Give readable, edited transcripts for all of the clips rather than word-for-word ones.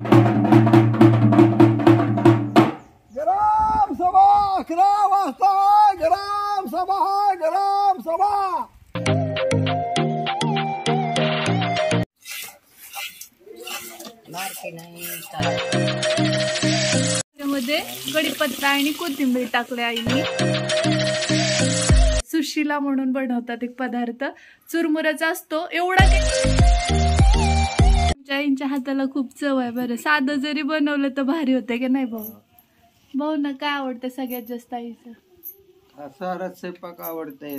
ग्राम सभा 11 वाजता, ग्राम सभा, ग्राम सभा. मध्ये कढीपत्ता आणि कोथिंबीर टाकले आईने. सुशिला म्हणून बनवतात एक पदार्थ, चुरमुऱ्याचा असतो. एवढा आमच्या आईंच्या हाताला खूप चव आहे बरं. साधं जरी बनवलं तर भारी होते की नाही भाऊ? भाऊ ना काय आवडतं सगळ्यात जास्त आईचं? सारा स्वयंपाक आवडतंय.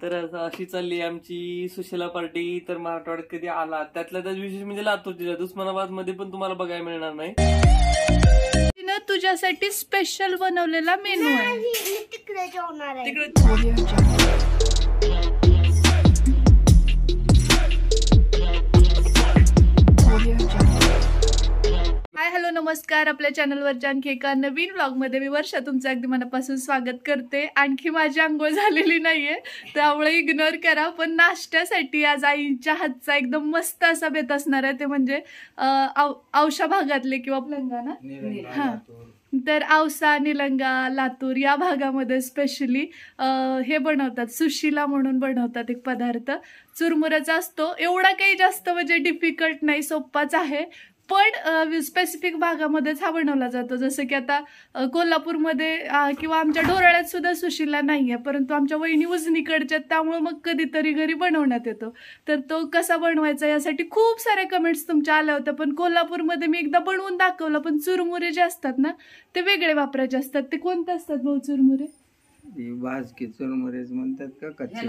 तर अशी चालली आमची सुशिला पार्टी. तर मराठवाड्यात कधी आला त्यातल्या त्यात विशेष म्हणजे लातूर जिल्ह्यात उस्मानाबाद मध्ये पण तुम्हाला बघायला मिळणार नाही. तिनं तुझ्यासाठी स्पेशल बनवलेला मेनू आहे. तिकडे जेवणार आहे. हाय हॅलो नमस्कार. आपल्या चॅनलवरच्या आणखी एका नवीन व्लॉगमध्ये मी वर्षा तुमचं अगदी मनापासून स्वागत करते. आणखी माझी आंघोळ झालेली नाहीये त्यामुळे इग्नोर करा. पण नाश्त्यासाठी आज आईच्या हातचा एकदम मस्त असा बेत असणार आहे. ते म्हणजे औषा भागातले किंवा तेलंगणा, हा, तर औसा, निलंगा, लातूर या भागामध्ये स्पेशली हे बनवतात. सुशिला म्हणून बनवतात एक पदार्थ, चुरमुऱ्याचा असतो. एवढा काही जास्त म्हणजे डिफिकल्ट नाही, सोप्पाच आहे. पण स्पेसिफिक भागामध्येच हा बनवला जातो. जसं की आता कोल्हापूरमध्ये किंवा आमच्या ढोराळ्यात सुद्धा सुशिला नाही आहे, परंतु आमच्या वहिनी उजनीकडच्या, त्यामुळे मग कधीतरी घरी बनवण्यात येतो. तर तो कसा बनवायचा यासाठी खूप साऱ्या कमेंट्स तुमच्या आल्या होत्या. पण कोल्हापूरमध्ये मी एकदा बनवून दाखवलं. पण चुरमुरे जे असतात ना ते वेगळे वापरायचे असतात. ते कोणते असतात भाऊ चुरमुरे? भाजके चुरमुरेच म्हणतात का कच्चे?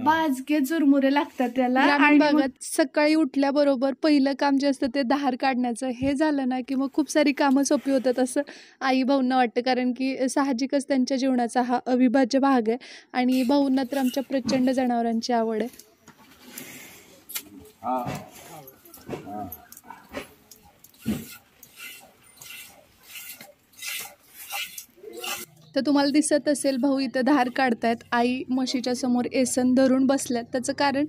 भाजके चुरमुरे लागतात त्याला. आणि बघत सकाळी उठल्याबरोबर पहिलं काम जे असतं ते धार काढण्याचं. हे झालं ना की मग खूप सारी कामं सोपी होतात असं आई भाऊंना वाटतं. कारण की साहजिकच त्यांच्या जीवनाचा हा अविभाज्य भाग आहे. आणि भाऊंना तर आमच्या प्रचंड जनावरांची आवड आहे. तर तुम्हाला दिसत असेल भाऊ इथं धार काढतायत. आई म्हशीच्या समोर एसन धरून बसल्यात. त्याचं कारण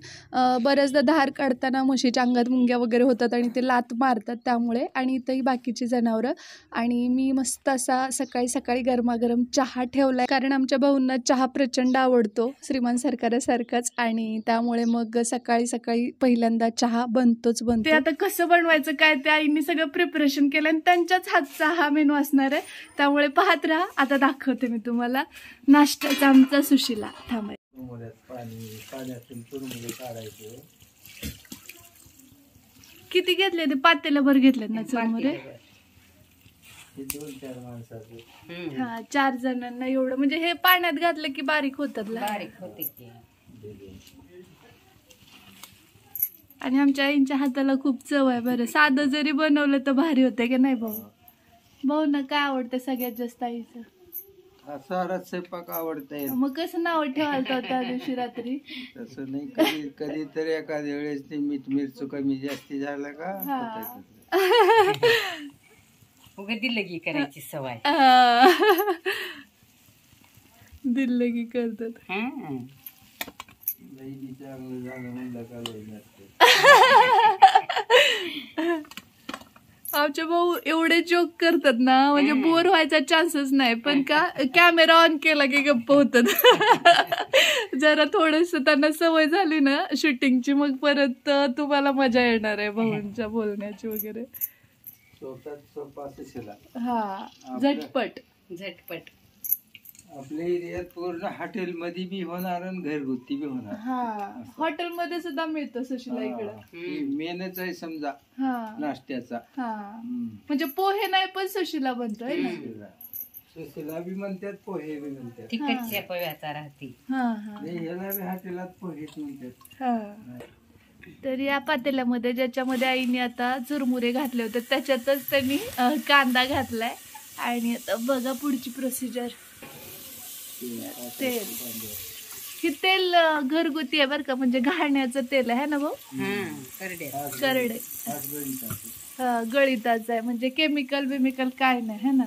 बऱ्याचदा धार काढताना म्हशीच्या अंगात मुंग्या वगैरे होतात आणि ते लात मारतात त्यामुळे. आणि इथंही बाकीची जनावरं. आणि मी मस्त असा सकाळी सकाळी गरमागरम चहा ठेवलाय. कारण आमच्या भाऊंना चहा प्रचंड आवडतो, श्रीमान सरकारासारखाच. आणि त्यामुळे मग सकाळी सकाळी पहिल्यांदा चहा बनतोच बनतो. ते आता कसं बनवायचं काय ते आईने सगळं प्रिपरेशन केलं आणि त्यांच्याच हातचा हा मेनू असणार आहे. त्यामुळे पाहत राहा. आता दाखवते मी तुम्हाला नाश्त्याचा आमचा सुशिला. थांबाय पाण्यातून चुरमुरे काढायचे. किती घेतले ते? पातेल्याभर घेतलेत ना चुरमुरे? 2-4 माणसाचे. हा, 4 जणांना एवढं. म्हणजे हे पाण्यात घातलं की बारीक होतात. आणि आमच्या आईंच्या हाताला खूप चव आहे बरं. साधं जरी बनवलं तर भारी होते की नाही भाऊ? भाऊ ना काय आवडतं सगळ्यात जास्त आईचं? सारा स्वयंपाक आवडतंय. मग कसं नाव ठेवायचं त्या दिवशी रात्री? तसं नाही, कधीतरी एखाद्या वेळेस ते मीठ मिरचू कमी जास्ती झालं का दिल्लगी करायची सवय. दिल्लगी करतात. आमचे भाऊ एवढे जोक करतात ना, म्हणजे बोर व्हायचा चान्सेस नाही. पण का कॅमेरा ऑन केला की गप्प होतात. जरा थोडस त्यांना सवय झाली ना शूटिंगची, मग परत तुम्हाला मजा येणार आहे भाऊंच्या बोलण्याची वगैरे. हा, झटपट झटपट. आपल्या एरियात पूर्ण हॉटेल मध्ये बी होणार आणि घरगुती बी होणार. हा, हॉटेल मध्ये सुद्धा मिळतं सुशिला इकडं. मेनच आहे समजा नाश्त्याचा. हा, म्हणजे पोहे नाही पण सुशिला बनतोय. सुशिला बी म्हणतात, पोहे बी म्हणतात. तिकडच्या पोह्याचा राहते. ह्याला बी हॉटेलात पोहेच म्हणतात. तर या पातेल्यामध्ये ज्याच्यामध्ये आईने आता चुरमुरे घातले होते त्याच्यातच त्यांनी कांदा घातलाय. आणि आता बघा पुढची प्रोसिजर. तेल, हे तेल घरगुती आहे बरं का, म्हणजे घाण्याचं तेल आहे ना भाऊ? करडे. हा, गळीताच आहे, म्हणजे केमिकल बिमिकल काय नाही है ना.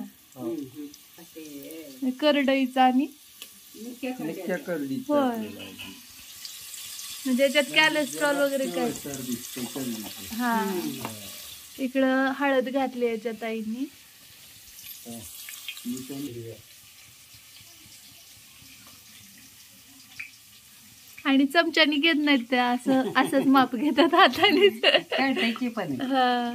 करडईचा आणि करडी. होय, म्हणजे याच्यात कॅलेस्ट्रॉल वगैरे काय? हा, इकडं हळद घातली याच्यात आईनी. आणि चमच्यानी घेत नाहीत त्या, असंच माप घेतात हातानेच. कळतायची पण आहे. हा.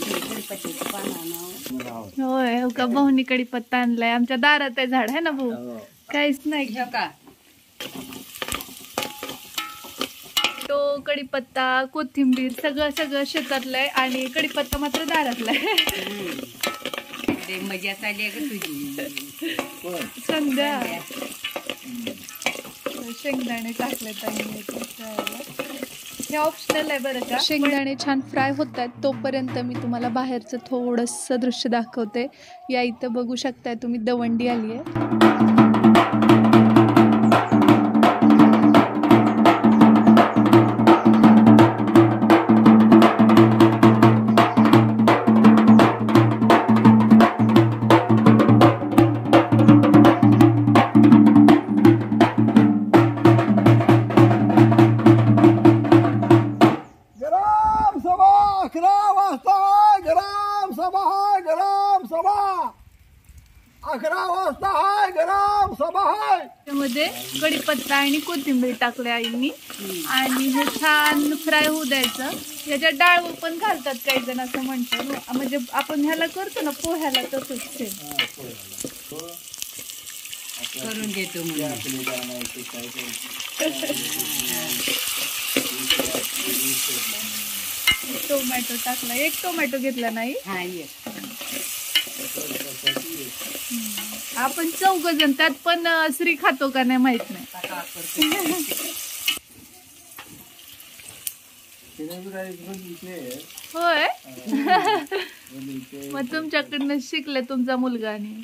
कढीपत्त्याची पानं आणावं. होय, हो का, भाऊनी कडीपत्ता आणलाय. आमच्या दारात आहे झाड, आहे ना भाऊ? काहीच नाही. घेऊ का? तो कडीपत्ता, कोथिंबीर सगळं शेतातलं आहे आणि कडीपत्ता मात्र दारातला आहे. मजा चालली ग तुझी. संध्या शेंगदाणे टाकले हे ऑप्शनल आहे बरं का. शेंगदाणे छान फ्राय होत आहेत तोपर्यंत मी तुम्हाला बाहेरचं थोडंसं दृश्य दाखवते. या इथं बघू शकताय तुम्ही, दवंडी आली आहे. त्यामध्ये कढीपत्ता आणि कोथिंबीर टाकले आईनी आणि हे छान फ्राय होऊ द्यायचं. याच्यात डाळ पण घालतात काही जण असं म्हणतात, म्हणजे आपण ह्याला करतो ना पोह्याला तसंच सेम करून घेतो टोमॅटो टाकला. एक टोमॅटो घेतला नाही. हा ये. आपण 4 जण त्यात पण श्री खातो का नाही माहित नाही. होय. मग तुमच्याकडनं शिकले तुमचा मुलगा. आणि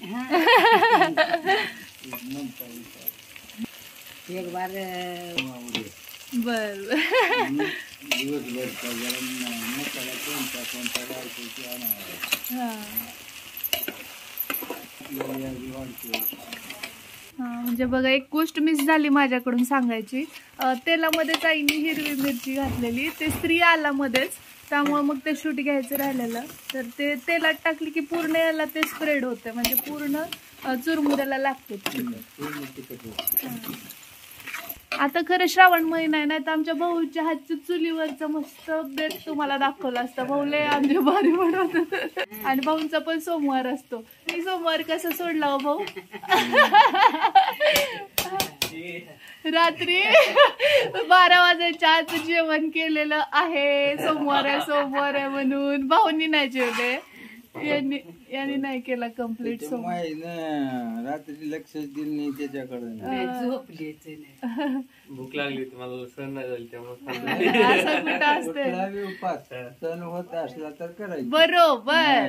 एक बार बर म्हणजे बघा, एक गोष्ट मिस झाली माझ्याकडून सांगायची. तेलामध्येच आईने हिरवी मिरची घातलेली, ते स्त्री आला मध्येच, त्यामुळे मग ते शूट घ्यायचं राहिलेलं. तर ते तेलात टाकली की पूर्ण याला ते स्प्रेड होते, म्हणजे पूर्ण चुरमुऱ्याला लागते. आता खरं श्रावण महिना आहे, नाही तर आमच्या भाऊच्या हातच्या चुलीवरचं मस्त बेत तुम्हाला दाखवलं असतं. भाऊले आमचे भारी बनवत. आणि भाऊंचा पण सोमवार असतो. मी सोमवार कसा सोडला हो भाऊ? रात्री 12 वाजायच्या आत जेवण केलेलं आहे. सोमवार आहे म्हणून भाऊनी नाही जेवले, यांनी नाही केला कम्प्लीट. रात्री लक्ष दिलं नाही त्याच्याकडे. भूक लागली तुम्हाला, सण नाही झाली त्यामुळे सण होत असला तर करायचं, बरोबर.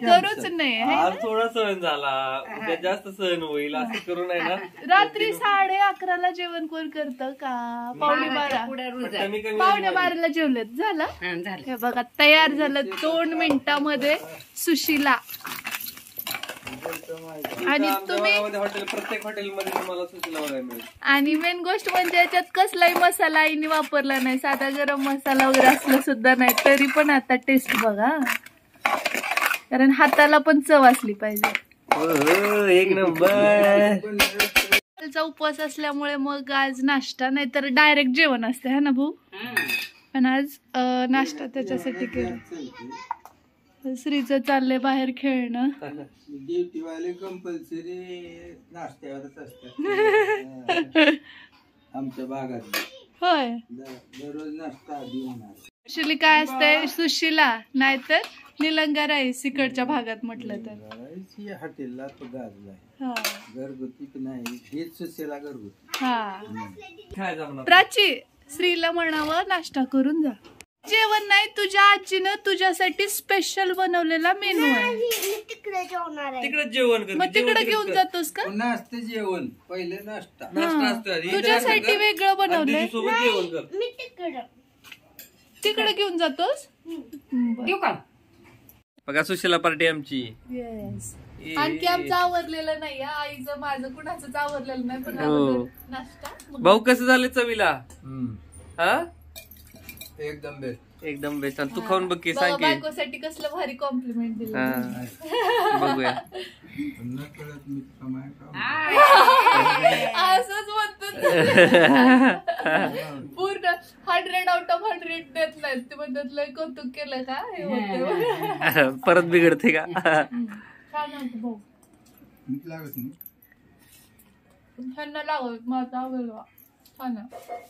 करूच नाही. आज थोडा सण झाला, उद्या जास्त सण होईल असं करू नाही ना. रात्री 11:30 जेवण कोण करतं का? 11:45 11:45 जेवलेत. झालं हे बघा, तयार झालं 2 मिनिटामध्ये सुशीला. आणि तुम्ही प्रत्येक हॉटेलमध्ये तुम्हाला सुशीला बघायला मिळेल. आणि मेन गोष्ट म्हणजे याच्यात कसलाही मसाला आईने वापरला नाही, साधा गरम मसाला वगैरे असला सुद्धा नाही, तरी पण आता टेस्ट बघा, कारण हाताला पण चव असली पाहिजे. एक नंबर. उपवास असल्यामुळे मग आज नाश्ता, नाही तर डायरेक्ट जेवण असते, है ना भाऊ? पण आज नाश्ता त्याच्यासाठी केला. श्रीचं चाललंय बाहेर खेळणं. ड्युटीवाले कंपल्सरी नाश्त्यावरच असतात आमच्या भागात. होय, दररोज नाश्ता आधी होणार. ऍक्च्युली काय असतंय, सुशीला नाहीतर निलंगा राईस इकडच्या भागात म्हटलं तर. हॉटेलला तो गाजलाय, घरगुती नाही, हेच सुशीला घरगुती. हा, प्राची श्रीला म्हणावं नाश्ता करून जा. जेवण नाही, तुझ्या आजीनं तुझ्यासाठी स्पेशल बनवलेला मेनू आहे. तिकडे जेवणार आहे. तिकडे जेवण कर. मग तिकडे घेऊन जातोस का? नाश्ता जेवण पहिले नाश्ता तुझ्यासाठी वेगळं बनवलंय. जेवण कर. मी तिकडे घेऊन जातोस. देऊ का? बघा सुशीला पार्टी आमची. येस. आणखी आमचं आवरलेलं नाही आईचं माझं कुणाचंच आवरलेलं नाही पण हो. अगोदर नाश्ता भाऊ कसं झालं चवीला? हा एकदम बेस्ट. एकदम बेस्ट. तू खाऊन बघ की सांग की. बायकोसाठी कसलं भारी कॉम्प्लिमेंट दिलं. हा. बघूया. नकळत मीठ कमाय का? असंच म्हणतो पूर्ण 100 out of 100 देत नाहीत ते म्हणतात लय कौतुक केलं का हे होतं. परत बिघडते का? छान होतं भाऊ. मीठ लागत नाही. ह्यांना लागत माझा आवडला छान आहे.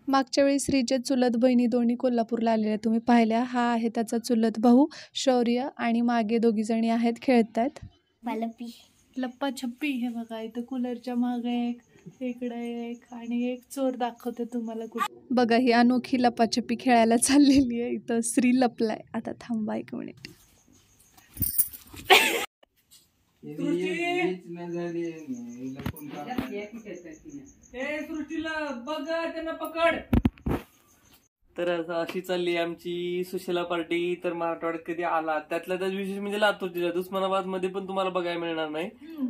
मागच्या वेळी श्रीच्या चुलत बहिणी दोन्ही कोल्हापूरला आलेल्या तुम्ही पाहिल्या. हा आहे त्याचा चुलत भाऊ शौर्य आणि मागे दोघी जणी आहेत खेळतात लप्पा छप्पी. हे बघा इथं कूलरच्या मागे एक इकडे एक आणि एक चोर दाखवते तुम्हाला कुठे. बघा ही अनोखी लपाछपी खेळायला चाललेली आहे. इथं श्री लपलाय. आता थांबा 1 मिनिट. सृष्टीला बघ त्यांना पकड. तर अशी चालली आमची सुशेला पार्टी. तर मराठवाड्यात कधी आला त्यातल्या त्यात विशेष म्हणजे लातूर जिल्ह्यात उस्मानाबाद मध्ये पण तुम्हाला बघायला मिळणार नाही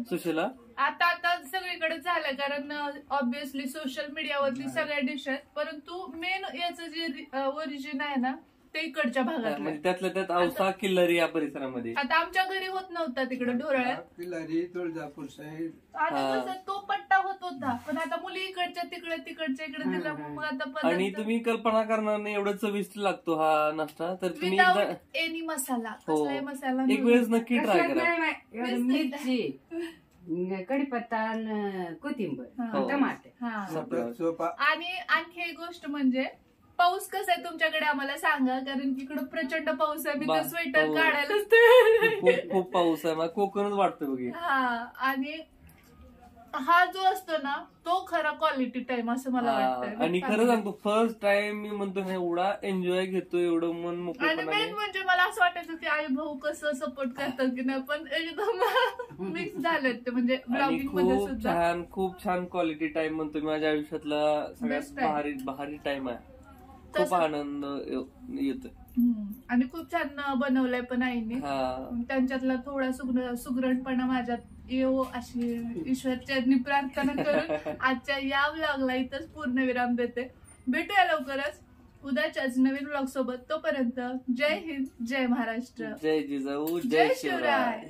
सुशेला. आता सगळीकडे झालं कारण ऑब्विसली सोशल मीडियावरती सगळ्या डिश आहेत परंतु मेन याचं जे ओरिजिन आहे ना ते इकडच्या भागात म्हणजे त्यातल्या त्यात औसा किल्लारी या परिसरामध्ये. आता आमच्या घरी होत नव्हता तिकडे ढोरळ्यात किल्लारी तुळजापूर साईड आणि कसं तो पट्टा होत होता पण आता मुली इकडच्या तिकडच्या इकडे दिला मग आता आणि तुम्ही कल्पना करणार नाही एवढं चविष्ट लागतो हा नाश्ता. तर तुम्ही विदाउट एनी मसाला हो कसलाही मसाला एक वेळेस नक्की ट्राय करा. मिरची कढीपत्ता कोथिंबीर टमाटे. सोपा. आणि आणखी एक गोष्ट म्हणजे पाऊस कसा आहे तुमच्याकडे आम्हाला सांगा कारण तिकडे प्रचंड पाऊस आहे. मी तर स्वेटर काढायलाच खूप पाऊस आहे. मला कोकणच वाटतं बघ. हा आणि हा जो असतो ना तो खरा क्वालिटी टाइम असं मला वाटतं. आणि खरं सांगतो फर्स्ट टाइम मी म्हणतो ना एवढा एन्जॉय घेतो एवढं मन आणि मोकळेपणाने. मेन म्हणजे मला असं वाटायचं की आई भाऊ कसं सपोर्ट करतात की नाही पण एकदम मिक्स झालेत ते म्हणजे ब्लॉगिंग मध्ये सुद्धा खूप छान क्वालिटी टाइम म्हणतो मी माझ्या आयुष्यातला Best सगळ्यात time. भारी टाइम आहे. खूप आनंद येतो. आणि खूप छान बनवलंय पण आईने. त्यांच्यातला थोडा सुगरणपणा माझ्यात येऊ अशी ईश्वरचरणी प्रार्थना करून आजच्या या व्लॉगला इथंच पूर्णविराम देते. भेटूया लवकरच उद्याच्याच नवीन व्लॉग सोबत. तोपर्यंत जय हिंद जय महाराष्ट्र जय जिजाऊ जय शिवराय.